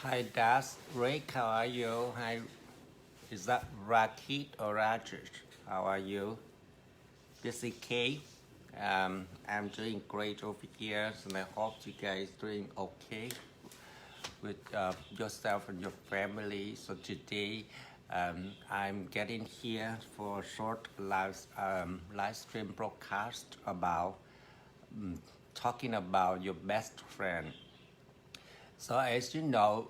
Hi, Das. Rick, how are you? Hi, is that Rakit or Rajesh? How are you? This is Kay. I'm doing great over here, and I hope you guys doing okay with yourself and your family. So today, I'm getting here for a short live stream broadcast about talking about your best friend. So as you know,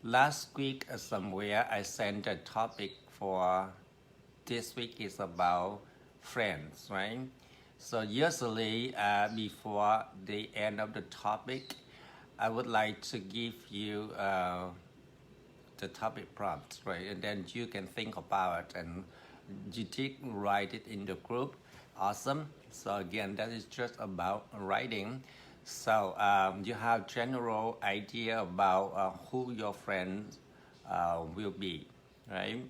last week somewhere I sent a topic for this week is about friends, right? So usually before the end of the topic, I would like to give you the topic prompt, right? And then you can think about it and you did write it in the group. Awesome. So again, that is just about writing. So you have general idea about who your friends will be, right?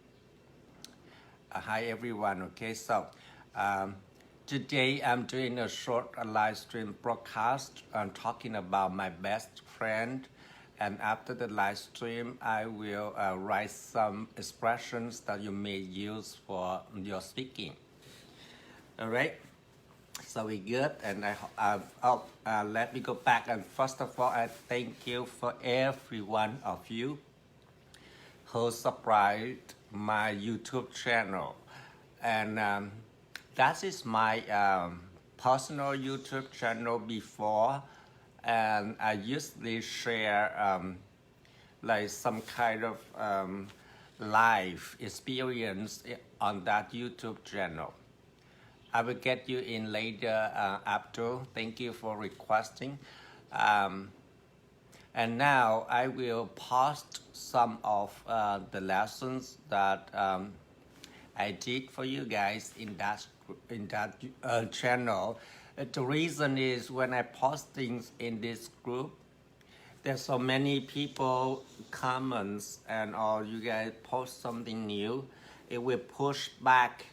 Hi everyone. Okay, so um, today I'm doing a short live stream broadcast talking about my best friend. And after the live stream, I will write some expressions that you may use for your speaking. All right. So we good, and let me go back. And first of all, I thank you for every one of you who subscribed my YouTube channel, and that is my personal YouTube channel before, and I usually share like some kind of life experience on that YouTube channel. I will get you in later, Abdul. Thank you for requesting. And now I will post some of the lessons that I did for you guys in that channel. The reason is when I post things in this group, there's so many people comments and or you guys post something new, it will push back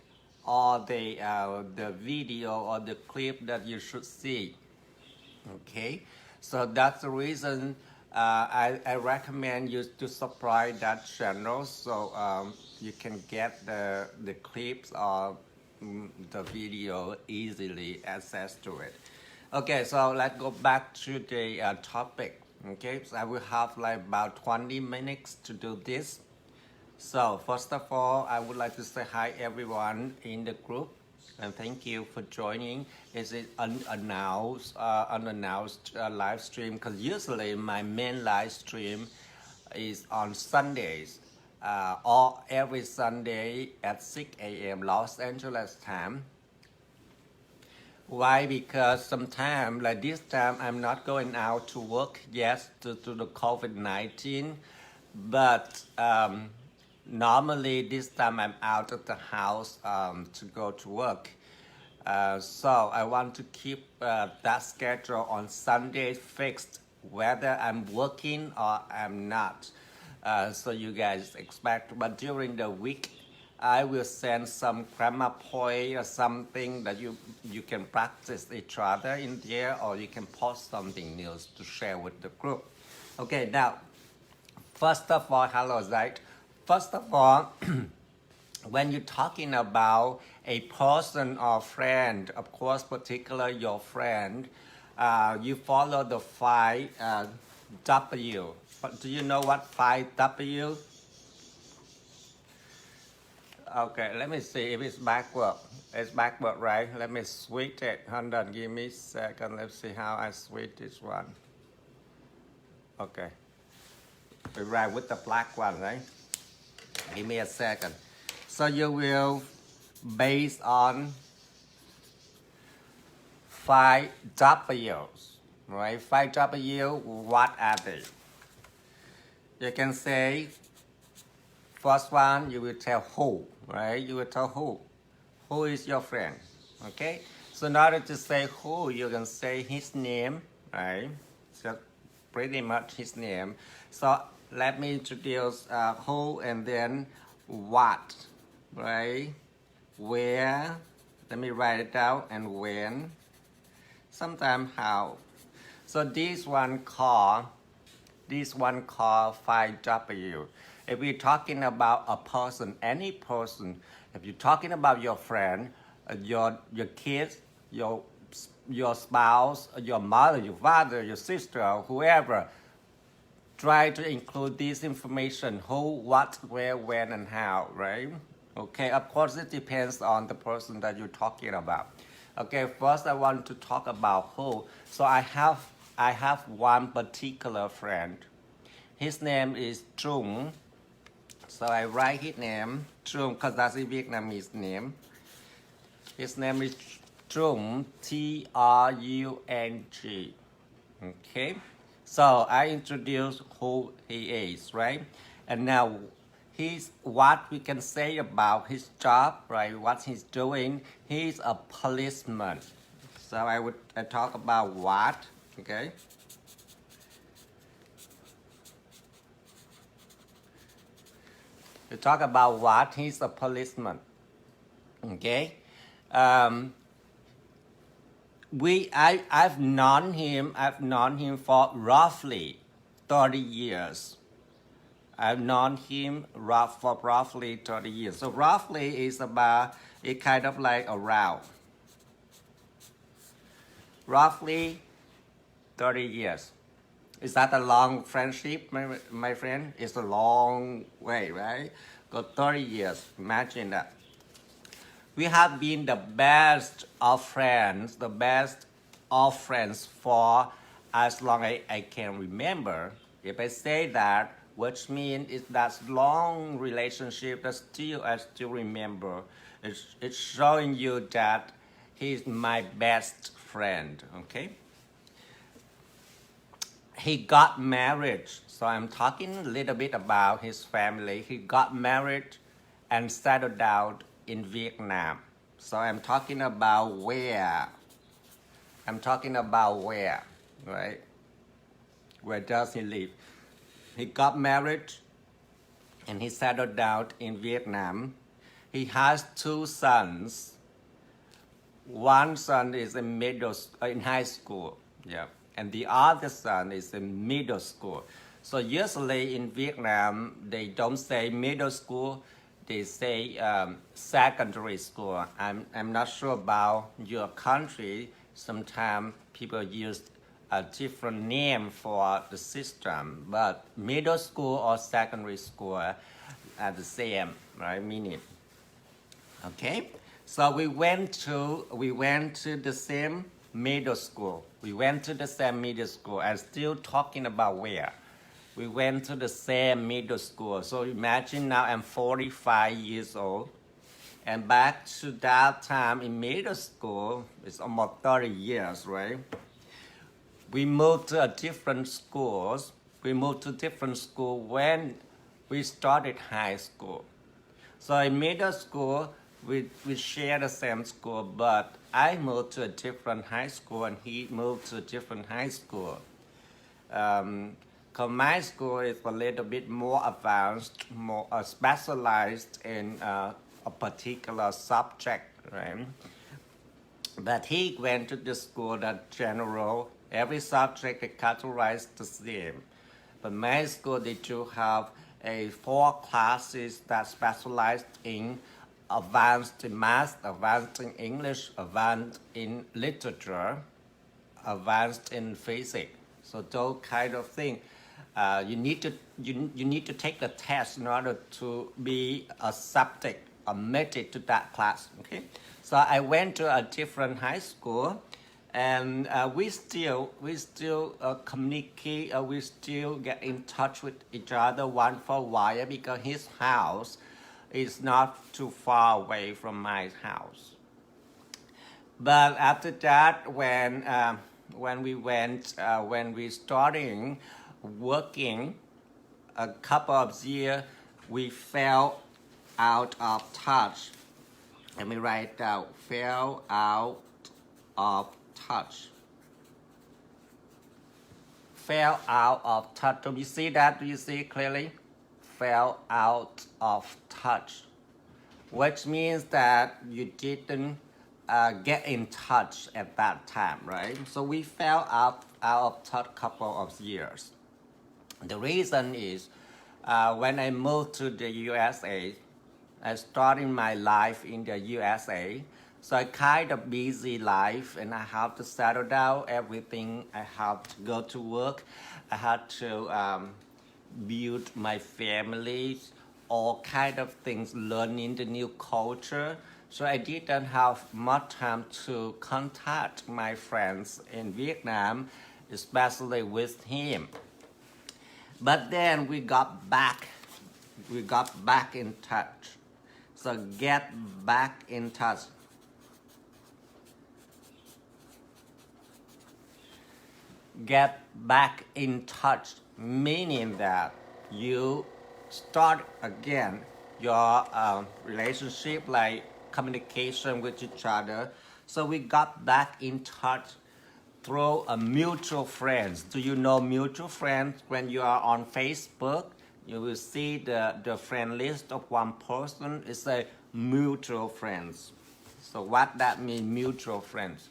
all the video or the clip that you should see. Okay, so that's the reason I recommend you to subscribe that channel so you can get the clips or the video easily access to it. Okay, so let's go back to the topic. Okay, so I will have like about 20 minutes to do this. So first of all, I would like to say hi everyone in the group and thank you for joining. It's an unannounced live stream because usually my main live stream is on Sundays or every Sunday at 6 a.m. Los Angeles time. Why? Because sometimes, like this time, I'm not going out to work yet due to the COVID-19, but normally this time I'm out of the house to go to work. So I want to keep that schedule on Sunday fixed, whether I'm working or I'm not. So you guys expect, but during the week, I will send some grammar point or something that you can practice each other in there, or you can post something new to share with the group. Okay, now, first of all, hello, Zach. First of all, when you're talking about a person or friend, of course, particularly your friend, you follow the 5W. But do you know what 5W? Okay, let me see if it's backward. It's backward, right? Let me switch it. Hold on, give me a second. Let's see how I switch this one. Okay. We write with the black one, right? Give me a second. So you will base on 5Ws, right? 5W, what are they? You can say, first one, you will tell who, right? You will tell who. Who is your friend, okay? So in order to say who, you can say his name, right? So pretty much his name. So let me introduce who and then what, right? Where, let me write it down, and when, sometimes how. So this one called this one called 5W. If we're talking about a person, any person, if you're talking about your friend, your kids, your spouse, your mother, your father, your sister, whoever, try to include this information: who, what, where, when, and how, right? Okay, of course it depends on the person that you're talking about. Okay, first I want to talk about who. So I have one particular friend. His name is Trung. So I write his name Trung because that's a Vietnamese name. His name is Trung, Trung. Okay, so I introduce who he is, right? And now he's what we can say about his job, right? What he's doing. He's a policeman. So I talk about what, okay? To talk about what, he's a policeman. Okay. I've known him for roughly 30 years. I've known him for roughly 30 years. So roughly is about, it kind of like around. Roughly 30 years. Is that a long friendship, my friend? It's a long way, right? Got 30 years, imagine that. We have been the best of friends for as long as I can remember. If I say that, which means it's that long relationship that I still remember. It's showing you that he's my best friend, okay? He got married, so I'm talking a little bit about his family. He got married and settled down in Vietnam. So I'm talking about where. Right? Where does he live? He got married and he settled down in Vietnam. He has two sons. One son is in high school, yeah, and the other son is in middle school. So usually in Vietnam, they don't say middle school, they say secondary school. I'm not sure about your country. Sometimes people use a different name for the system, but middle school or secondary school are the same, right? Meaning, okay. So we went to the same middle school. I'm still talking about where. We went to the same middle school. So imagine now I'm 45 years old. And back to that time in middle school, it's almost 30 years, right? We moved to different schools. When we started high school. So in middle school, we share the same school, but I moved to a different high school and he moved to a different high school. Cause my school is a little bit more advanced, more specialized in a particular subject, right? But he went to the school that general, every subject is categorized the same. But my school, they do have 4 classes that specialized in advanced in math, advanced in English, advanced in literature, advanced in physics. So those kind of things. You need to take the test in order to be a subject admitted to that class. Okay, so I went to a different high school, and we still communicate. We still get in touch with each other one for a while because his house is not too far away from my house. But after that, when we starting working a couple of years, we fell out of touch. Let me write down, fell out of touch. Fell out of touch. Do you see that? Do you see clearly? Fell out of touch. Which means that you didn't get in touch at that time, right? So we fell out of touch a couple of years. The reason is when I moved to the USA, I started my life in the USA. So I kind of busy life and I have to settle down everything. I have to go to work. I had to build my family, all kind of things, learning the new culture. So I didn't have much time to contact my friends in Vietnam, especially with him. But then we got back in touch. So get back in touch. Get back in touch, meaning that you start again your relationship, like communication with each other. So we got back in touch through a mutual friends. Do you know mutual friends? When you are on Facebook, you will see the friend list of one person. It's a mutual friends. So what that means, mutual friends?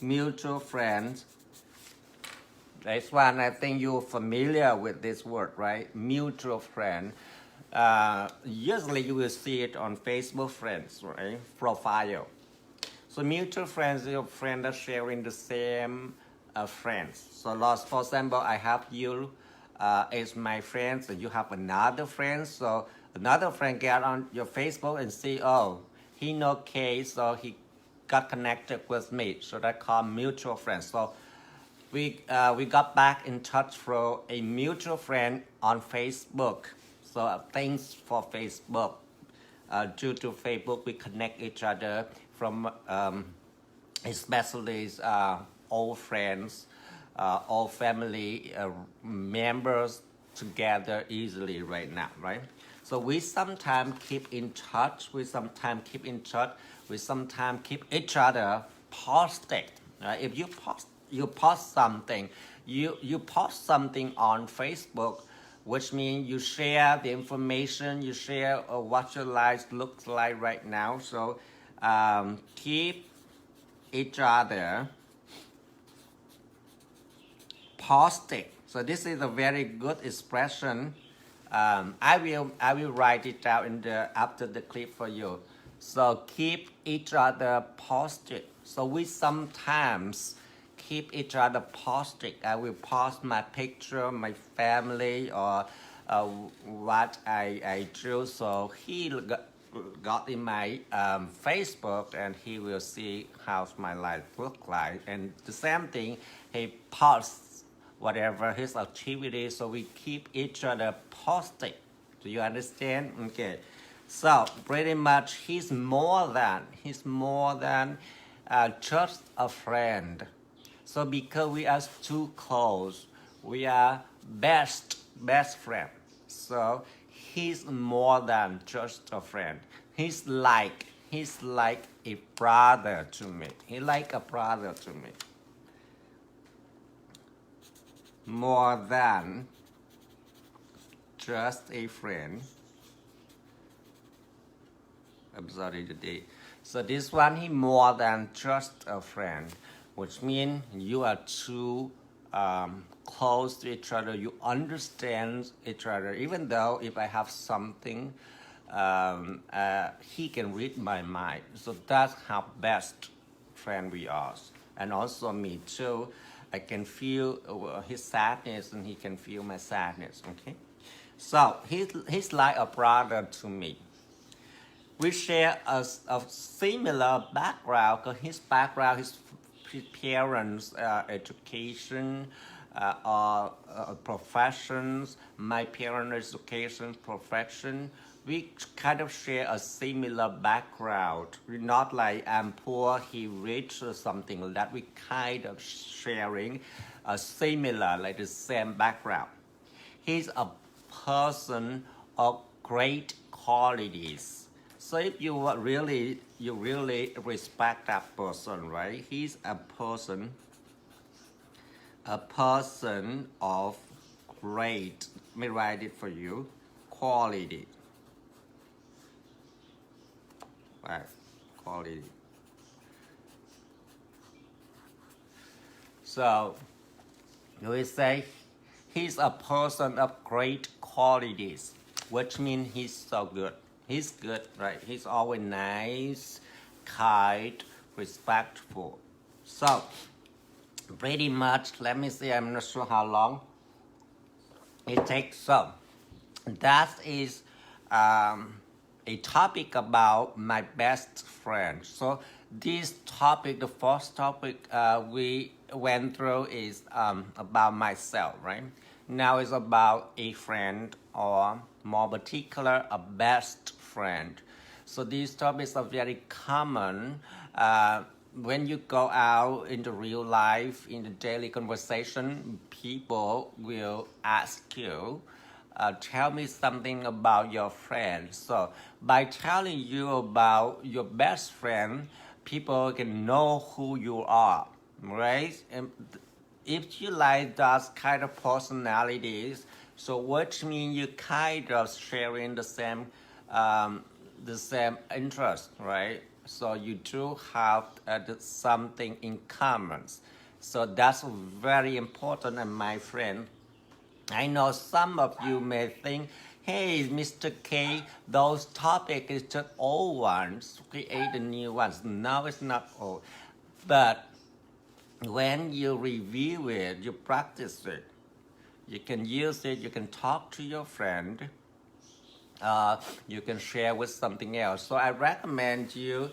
Mutual friends. That's one, I think you're familiar with this word, right? Mutual friend. Usually you will see it on Facebook friends, right? Profile. So mutual friends, your friends are sharing the same friends. So lost, for example, I have you as my friends, and you have another friend. So another friend get on your Facebook and see, oh, he know Kay, so he got connected with me. So that called mutual friends. So we got back in touch through a mutual friend on Facebook. So thanks for Facebook. Due to Facebook, we connect each other from especially old friends, all family members together easily right now, right? So we sometimes keep in touch. We sometimes keep each other posted. If you post something, you post something on Facebook, which means you share the information, you share what your life looks like right now. So keep each other posted. So this is a very good expression. I will write it out in the after the clip for you. So keep each other posted. So we sometimes keep each other posted. I will post my picture, my family, or what I do. So he got in my Facebook, and he will see how my life look like. And the same thing, he posts whatever his activity. So we keep each other posted. Do you understand? Okay. So pretty much he's more than just a friend. So because we are too close, we are best friend. So he's more than just a friend. He's like a brother to me. He's like a brother to me. More than just a friend. I'm sorry today. So this one, he more than just a friend, which means you are too close to each other. You understand each other. Even though if I have something, he can read my mind. So that's how best friend we are. And also me too. I can feel his sadness, and he can feel my sadness. Okay. So he's like a brother to me. We share a similar background, because his background, his parents' education or professions, my parents' education, profession. We kind of share a similar background. We're not like I'm poor, he rich, or something like that. We kind of sharing a similar, like the same background. He's a person of great qualities. So if you really respect that person, right? He's a person of great. Let me write it for you. Quality. Right. Quality. So we say he's a person of great qualities, which means he's so good. He's good, right? He's always nice, kind, respectful. So pretty much, let me see, I'm not sure how long it takes. So that is a topic about my best friend. So this topic, the first topic we went through is about myself, right? Now it's about a friend, or more particular, a best friend. So these topics are very common when you go out in the real life, in the daily conversation. People will ask you, tell me something about your friend. So by telling you about your best friend, people can know who you are, right? And if you like that kind of personalities, so which means you kind of sharing the same interest, right? So you do have something in common. So that's very important, and my friend, I know some of you may think, hey, Mr. K, those topics is just old ones, create the new ones. No, it's not old. But when you review it, you practice it, you can use it, you can talk to your friend, you can share with something else. So I recommend you,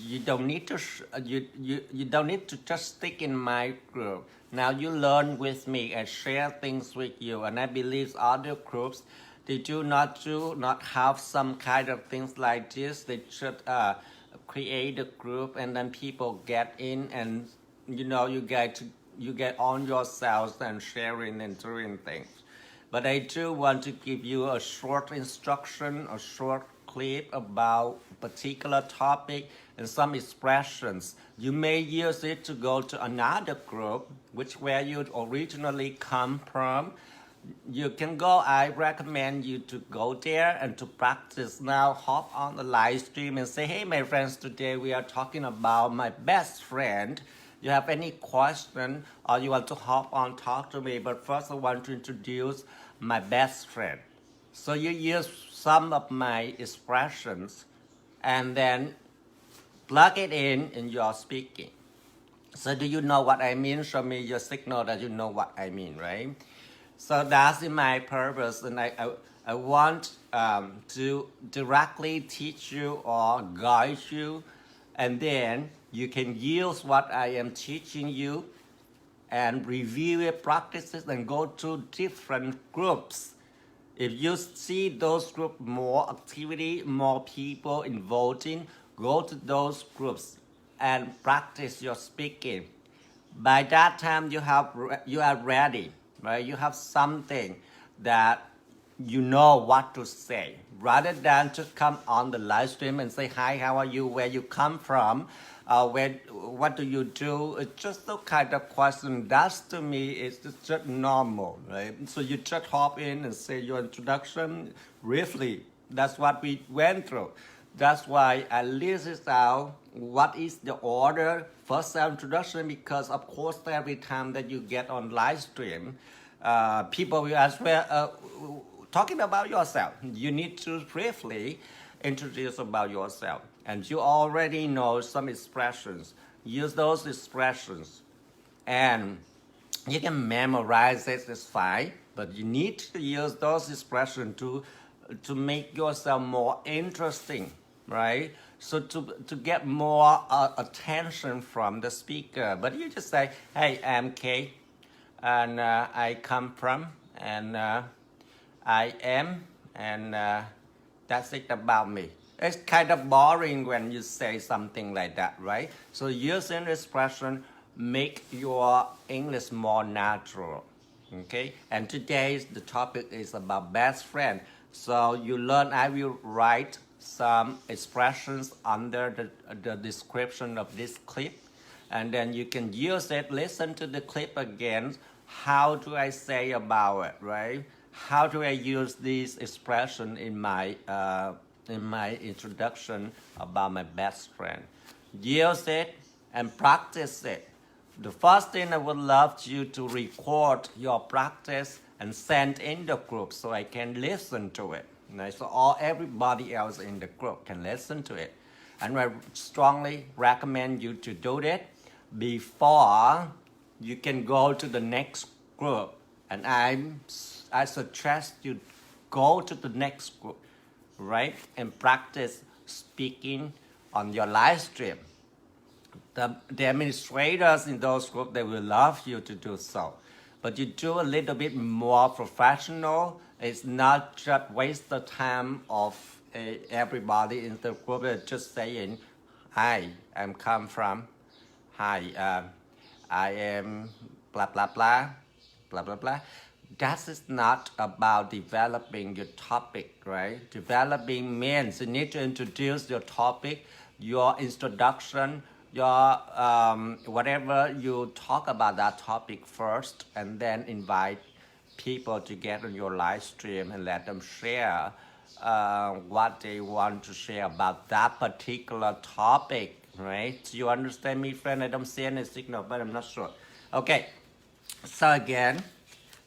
you don't need to you don't need to just stick in my group. Now you learn with me and share things with you, and I believe other groups, they do not have some kind of things like this. They should create a group, and then people get in, and you get on yourselves and sharing and doing things. But I do want to give you a short instruction, a short clip about a particular topic and some expressions. You may use it to go to another group, where you originally come from. You can go, I recommend you to go there and to practice. Now hop on the live stream and say, hey, my friends, today we are talking about my best friend. You have any question, or you want to hop on, talk to me, but first I want to introduce my best friend. So you use some of my expressions and then plug it in your speaking. So do you know what I mean? Show me your signal that you know what I mean, right? So that's my purpose, and I want to directly teach you or guide you, and then you can use what I am teaching you and review it, practice it, and go to different groups. If you see those groups, more activity, more people involved in, go to those groups and practice your speaking. By that time, you are ready, right? You have something that you know what to say, rather than just come on the live stream and say, hi, how are you, where you come from, what do you do? It's just the kind of question that's, to me, is just normal, right? So you just hop in and say your introduction briefly. That's what we went through. That's why I listed out what is the order. First introduction, because of course every time that you get on live stream, people will ask, talking about yourself, you need to briefly introduce about yourself. And you already know some expressions. Use those expressions. And you can memorize it, it's fine. But you need to use those expressions to make yourself more interesting, right? So to get more attention from the speaker. But you just say, hey, I'm Kay, and I come from, and I am, and that's it about me. It's kind of boring when you say something like that, right? So using expression make your English more natural, okay? And today the topic is about best friend. So you learn, I will write some expressions under the description of this clip, and then you can use it, listen to the clip again. How do I say about it, right? How do I use this expression in my introduction about my best friend? Use it and practice it. the first thing I would love you to record your practice and send in the group so I can listen to it. So all everybody else in the group can listen to it. And I strongly recommend you to do that before you can go to the next group. And I suggest you go to the next group, right? And practice speaking on your live stream. The administrators in those groups, they will love you to do so. But you do a little bit more professional. It's not just waste the time of everybody in the group. They're just saying, hi, I'm come from, hi, I am blah, blah, blah, blah, blah, blah. That is not about developing your topic, right? Developing means you need to introduce your topic, your introduction, your whatever you talk about that topic first, and then invite people to get on your live stream and let them share what they want to share about that particular topic, right? Do you understand me, friend? I don't see any signal, but I'm not sure. Okay, so again,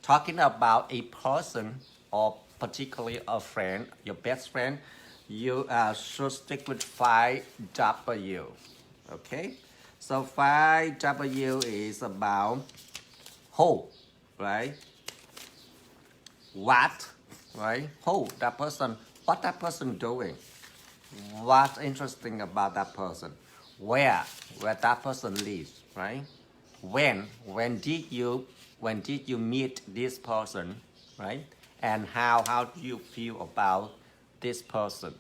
talking about a person or particularly a friend, your best friend, you should stick with 5W. Okay, so 5W is about who, right? What, right? Who, that person, what that person doing? What's interesting about that person? Where that person lives, right? When did you meet this person, right? And how do you feel about this person?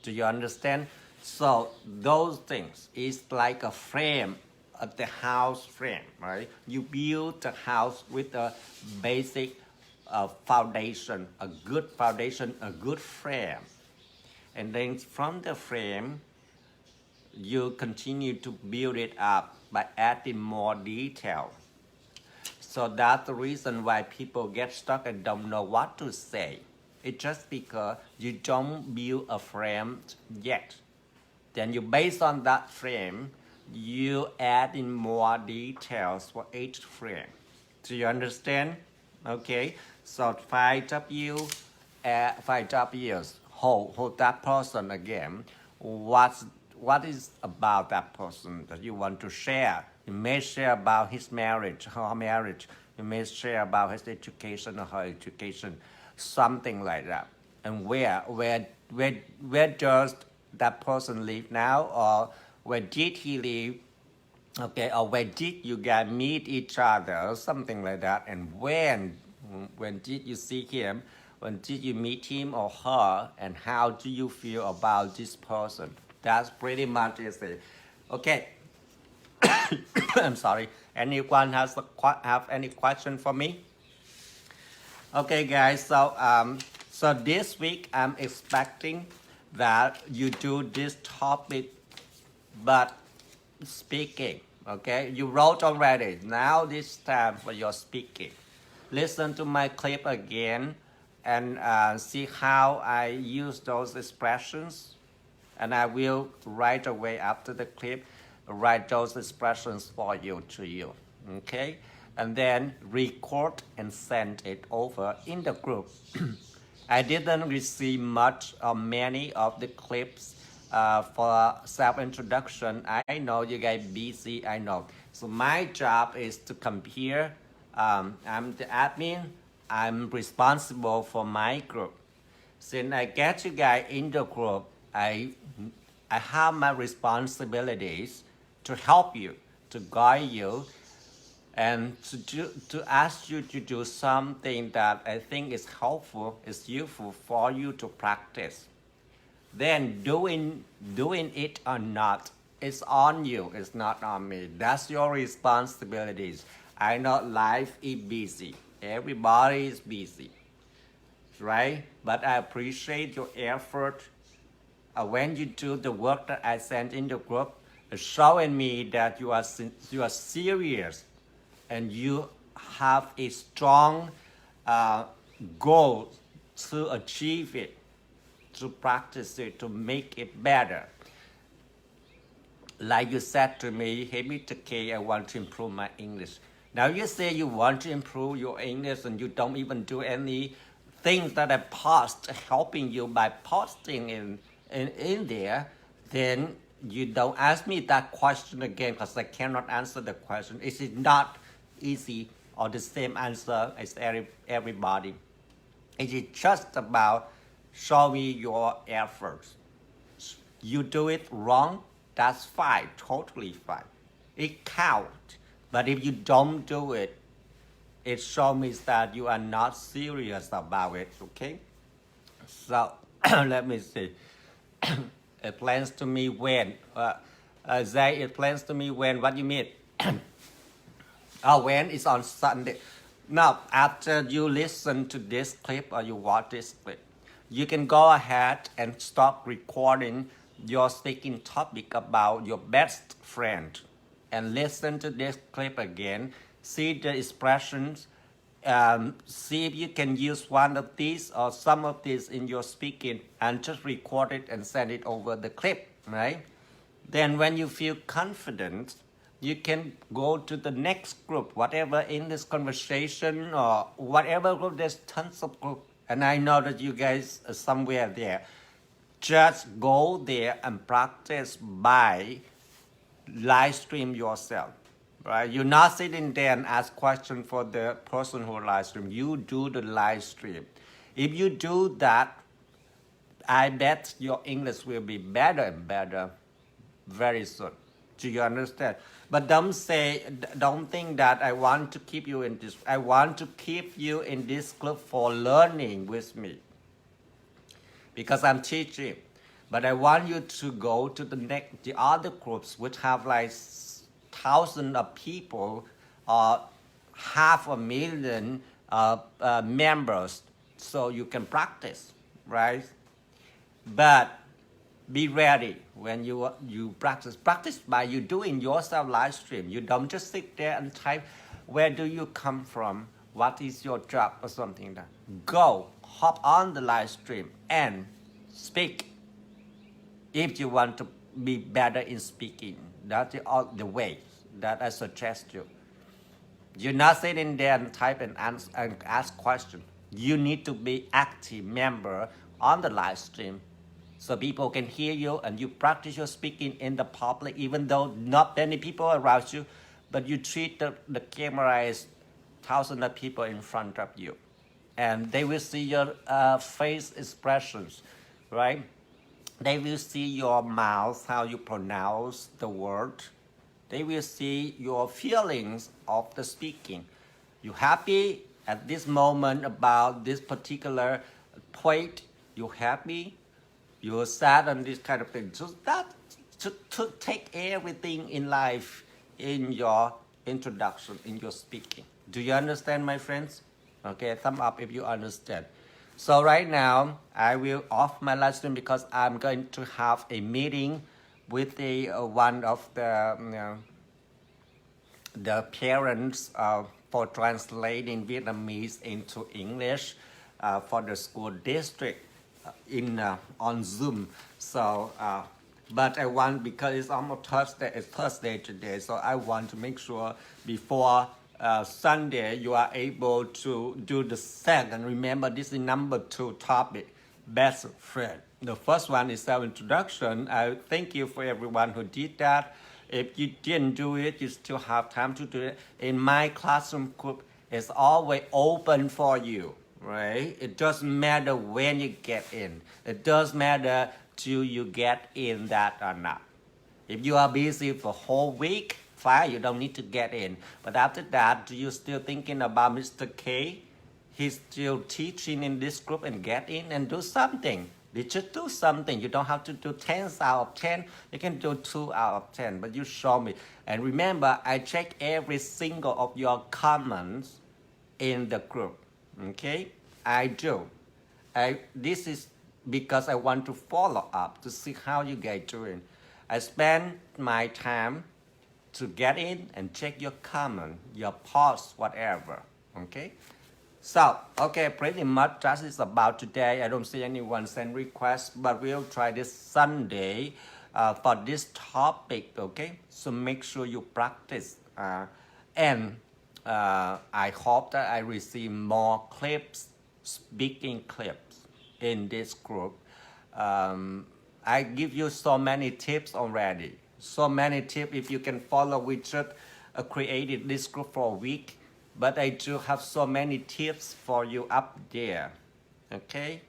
Do you understand? So those things is like a frame, the house frame, right? You build the house with a basic foundation, a good foundation, a good frame. And then from the frame, you continue to build it up by adding more detail. So that's the reason why people get stuck and don't know what to say. It's just because you don't build a frame yet. Then you based on that frame, you add in more details for each frame. Do you understand? Okay, so 5W, 5Ws, hold that person again. What is about that person that you want to share? You may share about his marriage, her marriage. You may share about his education or her education, something like that. And where does that person live now, or where did he live? Okay, or where did you guys meet each other, something like that. And when did you see him? When did you meet him or her? And how do you feel about this person? That's pretty much it. Okay. I'm sorry. Anyone have any question for me? Okay, guys. So this week I'm expecting that you do this topic, but speaking. Okay, you wrote already. Now this time for your speaking. Listen to my clip again and see how I use those expressions. And I will right away after the clip write those expressions for you to you. Okay, and then record and send it over in the group. I didn't receive much or many of the clips for self-introduction. I know you guys busy, I know. So my job is to come here. I'm the admin. I'm responsible for my group. Since I get you guys in the group, I have my responsibilities to help you, to guide you, and to ask you to do something that I think is helpful, is useful for you to practice. Then doing it or not, it's on you, it's not on me. That's your responsibilities. I know life is busy. Everybody is busy, right? But I appreciate your effort. When you do the work that I sent in the group, showing me that you are serious and you have a strong goal to achieve it, to practice it, to make it better. like you said to me, hey, Mr. K, I want to improve my English. Now you say you want to improve your English and you don't even do any things that I post helping you by posting in there, then you don't ask me that question again because I cannot answer the question. It is not easy or the same answer as everybody. It is just about show me your efforts. You do it wrong, that's fine, totally fine. It counts. But if you don't do it, it shows me that you are not serious about it, okay? So let me see. It plans to me when. Zay, it plans to me when. What you mean? Oh, when? It's on Sunday. Now, after you listen to this clip or you watch this clip, you can go ahead and start recording your speaking topic about your best friend and listen to this clip again. See the expressions. See if you can use one of these or some of these in your speaking and just record it and send it over the clip, right? Then when you feel confident, you can go to the next group, whatever in this conversation or whatever group, there's tons of groups. And I know that you guys are somewhere there. Just go there and practice by live stream yourself. Right? You're not sitting there and ask questions for the person who live stream. You do the live stream. If you do that, I bet your English will be better and better very soon. Do you understand? But don't think that I want to keep you in this. I want to keep you in this club for learning with me. Because I'm teaching. But I want you to go to the other groups which have like thousands of people, 500,000 members, so you can practice, right? But be ready when you practice. Practice by you doing yourself live stream. You don't just sit there and type, where do you come from? What is your job or something like that. Go, hop on the live stream and speak. If you want to be better in speaking, that's the way that I suggest you. You're not sitting there and type and ask questions. You need to be active member on the live stream so people can hear you and you practice your speaking in the public, even though not many people around you, but you treat the camera as thousands of people in front of you. And they will see your face expressions, right? They will see your mouth, how you pronounce the word. They will see your feelings of the speaking. You happy at this moment about this particular point? You happy? You're sad on this kind of thing. So that to take everything in life in your introduction, in your speaking. Do you understand, my friends? Okay, thumb up if you understand. So right now, I will off my live stream because I'm going to have a meeting with one of the parents for translating Vietnamese into English for the school district on Zoom. So, but I want, because it's almost Thursday, it's Thursday today, so I want to make sure before Sunday you are able to do the second. Remember, this is number 2 topic, best friend. The first one is self-introduction. I thank you for everyone who did that. If you didn't do it, you still have time to do it. In my classroom group, it's always open for you, right? It doesn't matter when you get in. It doesn't matter till you get in that or not. If you are busy for whole week, fine, you don't need to get in. But after that, do you still thinking about Mr. K? He's still teaching in this group and get in and do something. Did you do something? You don't have to do 10 out of 10. You can do 2 out of 10, but you show me. And remember, I check every single of your comments in the group. Okay? I do. This is because I want to follow up to see how you guys doing. I spend my time to get in and check your comment, your post, whatever. Okay? So, okay, pretty much that is about today. I don't see anyone send requests, but we'll try this Sunday for this topic, okay? So make sure you practice. And I hope that I receive more clips, speaking clips in this group. I give you so many tips already. So many tips. If you can follow, we just created this group for a week. But I do have so many tips for you up there. Okay?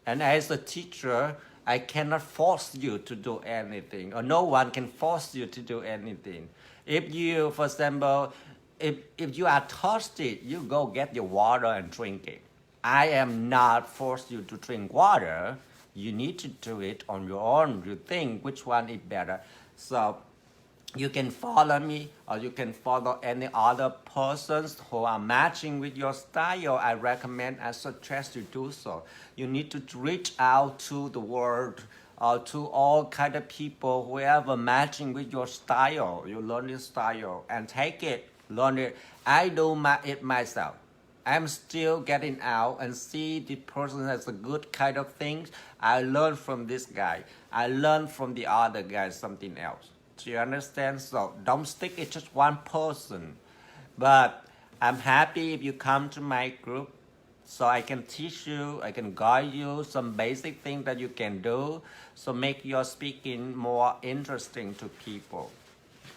And as a teacher, I cannot force you to do anything, or no one can force you to do anything. If you, for example, if you are thirsty, you go get your water and drink it. I am not forced you to drink water. You need to do it on your own. You think which one is better. So you can follow me, or you can follow any other persons who are matching with your style. I recommend, I suggest you do so. You need to reach out to the world, or to all kind of people, whoever matching with your style, your learning style, and take it, learn it. I do it myself. I'm still getting out and see the person has a good kind of things. I learn from this guy. I learn from the other guy something else. Do you understand? So don't stick it just one person. But I'm happy if you come to my group so I can teach you, I can guide you some basic things that you can do. So make your speaking more interesting to people.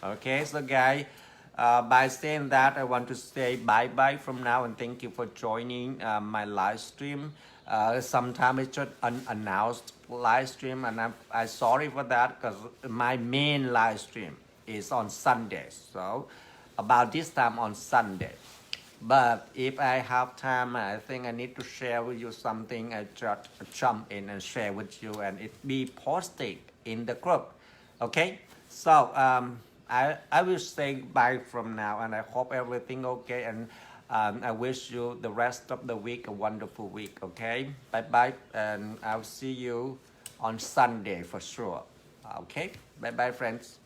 Okay, so guys, by saying that, I want to say bye-bye from now and thank you for joining my live stream. Sometimes it's just unannounced live stream, and I'm sorry for that because my main live stream is on Sunday. So about this time on Sunday. But if I have time, I think I need to share with you something. I just jump in and share with you, and it be posted in the group. Okay, so I will say bye from now, and I hope everything okay, and I wish you the rest of the week a wonderful week. Okay, bye bye, and I'll see you on Sunday for sure. Okay, bye bye, friends.